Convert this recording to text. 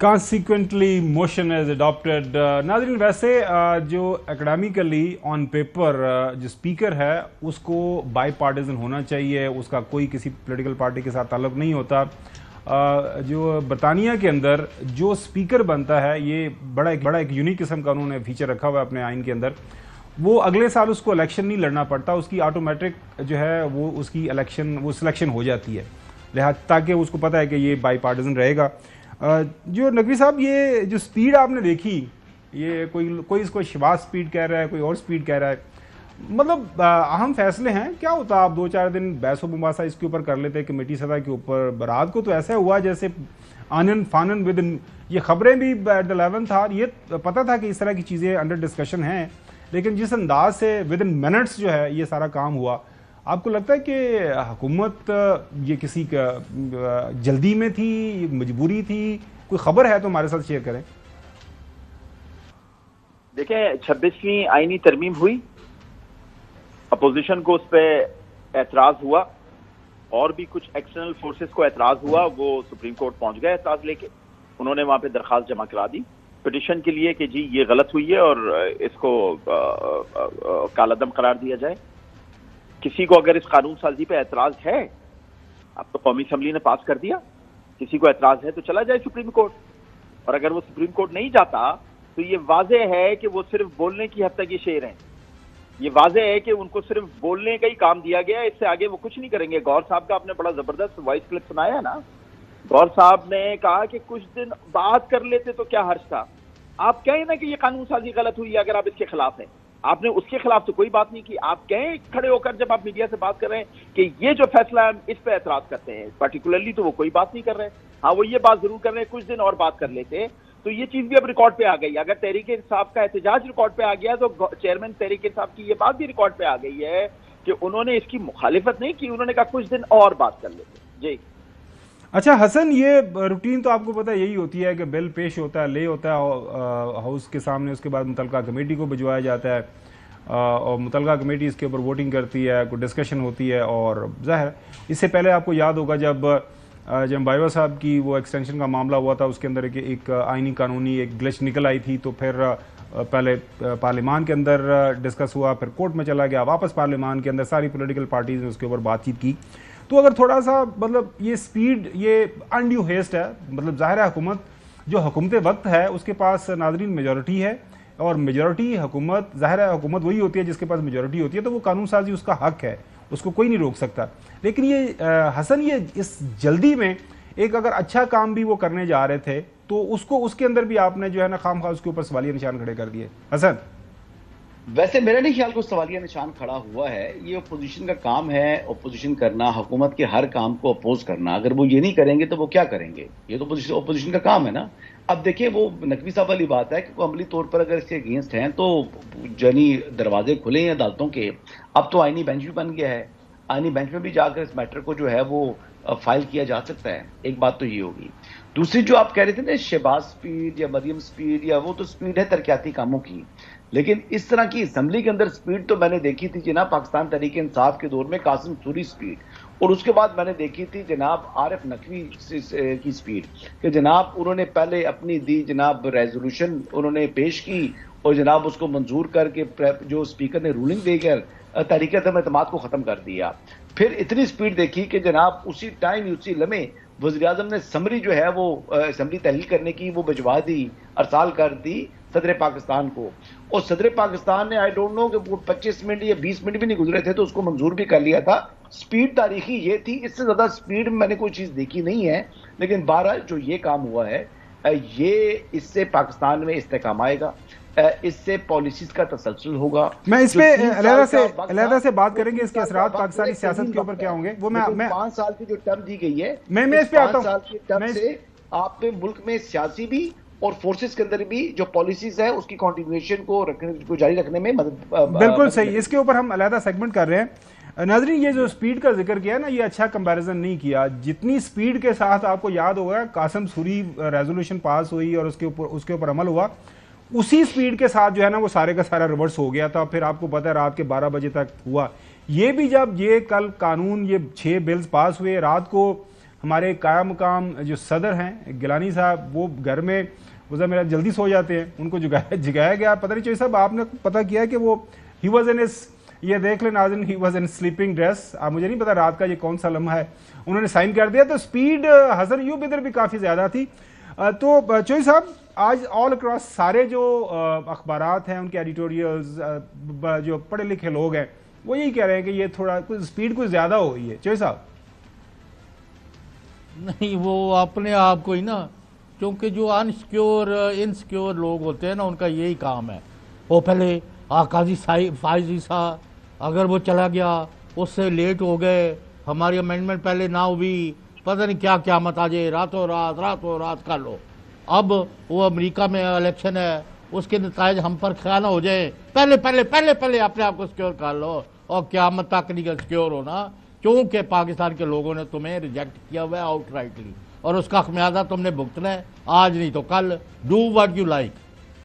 Consequently, motion is adopted. नाज़रीन वैसे जो एकेडमिकली ऑन पेपर जो स्पीकर है उसको बाई पार्टिजन होना चाहिए, उसका कोई किसी पॉलिटिकल पार्टी के साथ ताल्लुक नहीं होता। जो बरतानिया के अंदर जो स्पीकर बनता है ये बड़ा एक यूनिक किस्म का उन्होंने फीचर रखा हुआ है अपने आइन के अंदर। वो अगले साल उसको इलेक्शन नहीं लड़ना पड़ता, उसकी ऑटोमेटिक जो है वो उसकी इलेक्शन वो सिलेक्शन हो जाती है, लिहाजा ताकि उसको पता है कि ये बाई पार्टिजन रहेगा। जो नकवी साहब ये जो स्पीड आपने देखी, ये कोई इसको शबाज स्पीड कह रहा है, कोई और स्पीड कह रहा है, मतलब अहम फैसले हैं। क्या होता आप 2-4 दिन बहस व मुबासा इसके ऊपर कर लेते कमेटी सतह के ऊपर। बरात को तो ऐसा हुआ जैसे आनन फानन विद इन, ये खबरें भी एट द 11th आवर ये पता था कि इस तरह की चीज़ें अंडर डिस्कशन हैं, लेकिन जिस अंदाज से विद इन मिनट्स जो है ये सारा काम हुआ, आपको लगता है कि हुकूमत ये किसी का जल्दी में थी, मजबूरी थी? कोई खबर है तो हमारे साथ शेयर करें। देखें, 26वीं आईनी तरमीम हुई, अपोजिशन को उस पर एतराज हुआ और भी कुछ एक्सटर्नल फोर्सेस को एतराज हुआ। वो सुप्रीम कोर्ट पहुंच गए एतराज लेके, उन्होंने वहां पे दरखास्त जमा करा दी पिटिशन के लिए कि जी ये गलत हुई है और इसको कालादम करार दिया जाए। किसी को अगर इस कानून साजी पे एतराज है, अब तो कौमी असम्बली ने पास कर दिया, किसी को एतराज है तो चला जाए सुप्रीम कोर्ट, और अगर वो सुप्रीम कोर्ट नहीं जाता तो ये वाजे है कि वो सिर्फ बोलने की हद तक ये शेर हैं। ये वाजे है कि उनको सिर्फ बोलने का ही काम दिया गया है, इससे आगे वो कुछ नहीं करेंगे। गौर साहब का आपने बड़ा जबरदस्त वॉइस क्लिप सुनाया है ना, गौर साहब ने कहा कि कुछ दिन बात कर लेते तो क्या हर्ज था। आप कहें ना कि ये कानून साजी गलत हुई है अगर आप इसके खिलाफ हैं, आपने उसके खिलाफ तो कोई बात नहीं की। आप कहें खड़े होकर जब आप मीडिया से बात कर रहे हैं कि ये जो फैसला है इस पे एतराज करते हैं पर्टिकुलरली, तो वो कोई बात नहीं कर रहे हैं। हाँ, वो ये बात जरूर कर रहे हैं कुछ दिन और बात कर लेते तो ये चीज भी अब रिकॉर्ड पे आ गई। अगर तहरीक इंसाफ का एहतजाज रिकॉर्ड पे आ गया तो चेयरमैन तहरीक इंसाफ की ये बात भी रिकॉर्ड पे आ गई है कि उन्होंने इसकी मुखालिफत नहीं की, उन्होंने कहा कुछ दिन और बात कर लेते। जी अच्छा हसन, ये रूटीन तो आपको पता है यही होती है कि बिल पेश होता है, ले होता है हाउस के सामने, उसके बाद मुतलका कमेटी को भिजवाया जाता है और मुतलका कमेटी इसके ऊपर वोटिंग करती है, कोई डिस्कशन होती है। और ज़ाहिर इससे पहले आपको याद होगा जब बाइवा साहब की वो एक्सटेंशन का मामला हुआ था, उसके अंदर एक आइनी कानूनी एक ग्लिच निकल आई थी, तो फिर पहले पार्लियामान के अंदर डिस्कस हुआ, फिर कोर्ट में चला गया, वापस पार्लियामान के अंदर सारी पॉलिटिकल पार्टीज ने उसके ऊपर बातचीत की। तो अगर थोड़ा सा मतलब ये स्पीड, ये अनड्यू हेस्ट है, मतलब ज़ाहिर है हुकूमत जो हुकूमत वक्त है उसके पास नाजरीन मेजॉरिटी है, और मेजॉरिटी हुकूमत, ज़ाहिर है हुकूमत वही होती है जिसके पास मेजॉरिटी होती है, तो वो कानून साजी उसका हक है, उसको कोई नहीं रोक सकता। लेकिन ये हसन, ये इस जल्दी में एक अगर अच्छा काम भी वो करने जा रहे थे तो उसको उसके अंदर भी आपने जो है ना खामखा उसके ऊपर सवालिया निशान खड़े कर दिए। हसन, वैसे मेरा नहीं ख्याल को सवालिया निशान खड़ा हुआ है, ये अपोजिशन का काम है, अपोजिशन करना, हुकूमत के हर काम को अपोज करना। अगर वो ये नहीं करेंगे तो वो क्या करेंगे, ये तो अपोजिशन का काम है ना। अब देखिए, वो नकवी साहब वाली बात है कि अमली तौर पर अगर इसके अगेंस्ट हैं तो जानी दरवाजे खुले हैं अदालतों के। अब तो आईनी बेंच भी बन गया है, आईनी बेंच में भी जाकर इस मैटर को जो है वो फाइल किया जा सकता है। एक बात तो ये होगी। दूसरी जो आप कह रहे थे ना शहबाज स्पीड या मरियम स्पीड, या वो तो स्पीड है तरक्याती कामों की, लेकिन इस तरह की असम्बली के अंदर स्पीड तो मैंने देखी थी जनाब पाकिस्तान तहरीक इंसाफ के दौर में कासिम सूरी स्पीड, और उसके बाद मैंने देखी थी जनाब आरिफ नकवी की स्पीड कि जनाब उन्होंने पहले अपनी दी जनाब रेजोल्यूशन उन्होंने पेश की और जनाब उसको मंजूर करके जो स्पीकर ने रूलिंग देकर तहरीक एतमाद को ख़त्म कर दिया। फिर इतनी स्पीड देखी कि जनाब उसी टाइम उसी लम्हे वज़ीर-ए-आज़म ने समरी जो है वो असम्बली तहलील करने की वो भिजवा दी, अरसाल कर दी सदर पाकिस्तान को, और सदर पाकिस्तान ने आई डोंट नो कि वो 25 मिनट या 20 मिनट भी नहीं गुजरे थे तो उसको मंजूर भी कर लिया था। स्पीड तारीखी ये थी, इससे ज़्यादा स्पीड में मैंने कोई चीज़ देखी नहीं है। लेकिन बहरहाल जो ये काम हुआ है ये, इससे पाकिस्तान में इस्तेकाम आएगा, इससे पॉलिसीज का तसलसल होगा। मैं इस पे अलहदा से बात करेंगे, इसके असरात पाकिस्तानी सियासत के ऊपर क्या होंगे। वो मैं 5 साल की जो टर्म दी गई है, मैं इस पे आता हूं। 5 साल की टर्म से आप मुल्क में सियासी भी और फोर्सेस के अंदर भी जो पॉलिसीज है उसकी कंटिन्यूएशन को जारी रखने में मदद। बिल्कुल सही, इसके ऊपर हम अलहदा सेगमेंट कर रहे हैं। नाजरीन, ये जो स्पीड का जिक्र किया ना, ये अच्छा कंपैरिजन नहीं किया। जितनी स्पीड के साथ आपको याद होगा कासिम सूरी रेजोल्यूशन पास हुई और उसके ऊपर अमल हुआ, उसी स्पीड के साथ जो है ना वो सारे का सारा रिवर्स हो गया था। फिर आपको पता है रात के 12 बजे तक हुआ। ये भी जब ये कल कानून, ये 6 बिल्स पास हुए, रात को ہمارے قائم مقام جو صدر ہیں گیلانی صاحب، وہ گھر میں وہ میرا جلدی سو جاتے ہیں، ان کو جگایا گیا. پتہ نہیں چوہدری صاحب آپ نے پتہ کیا کہ وہ ہی واز ان یہ دیکھ لیں ناظرین، he was in sleeping dress. اب مجھے نہیں پتا رات کا یہ کون سا لمحہ ہے، انہوں نے سائن کر دیا. تو سپیڈ حسن یوب ادھر بھی کافی زیادہ تھی. تو چوہدری صاحب آج آل اکراس سارے جو اخبارات ہیں ان کے ایڈیٹوریلز، جو پڑھے لکھے لوگ ہیں وہ یہی کہہ رہے ہیں کہ یہ تھوڑا سپیڈ کچھ زیادہ ہو گئی ہے. چوہدری صاحب نہیں، وہ اپنے آپ کو ہی نا، کیونکہ جو انسیکیور لوگ ہوتے ہیں نا، ان کا یہی کام ہے. وہ پہلے قاضی فائزی صاحب اگر وہ چلا گیا، اس سے لیٹ ہو گئے، ہماری امینڈمنٹ پہلے نہ ہوئی، پتہ نہیں کیا قیامت آ جائے، راتوں رات کر لو. اب وہ امریکہ میں الیکشن ہے، اس کے نتائج ہم پر خیال نہ ہو جائے، پہلے اپنے آپ کو سیکیور کر لو. اور قیامت تک نہیں سیکیور ہونا، کیونکہ پاکستان کے لوگوں نے تمہیں ریجیکٹ کیا ہوا ہے آؤٹ رائٹلی، اور اس کا خمیازہ تم نے بھگتنا ہے، آج نہیں تو کل. Do what you like.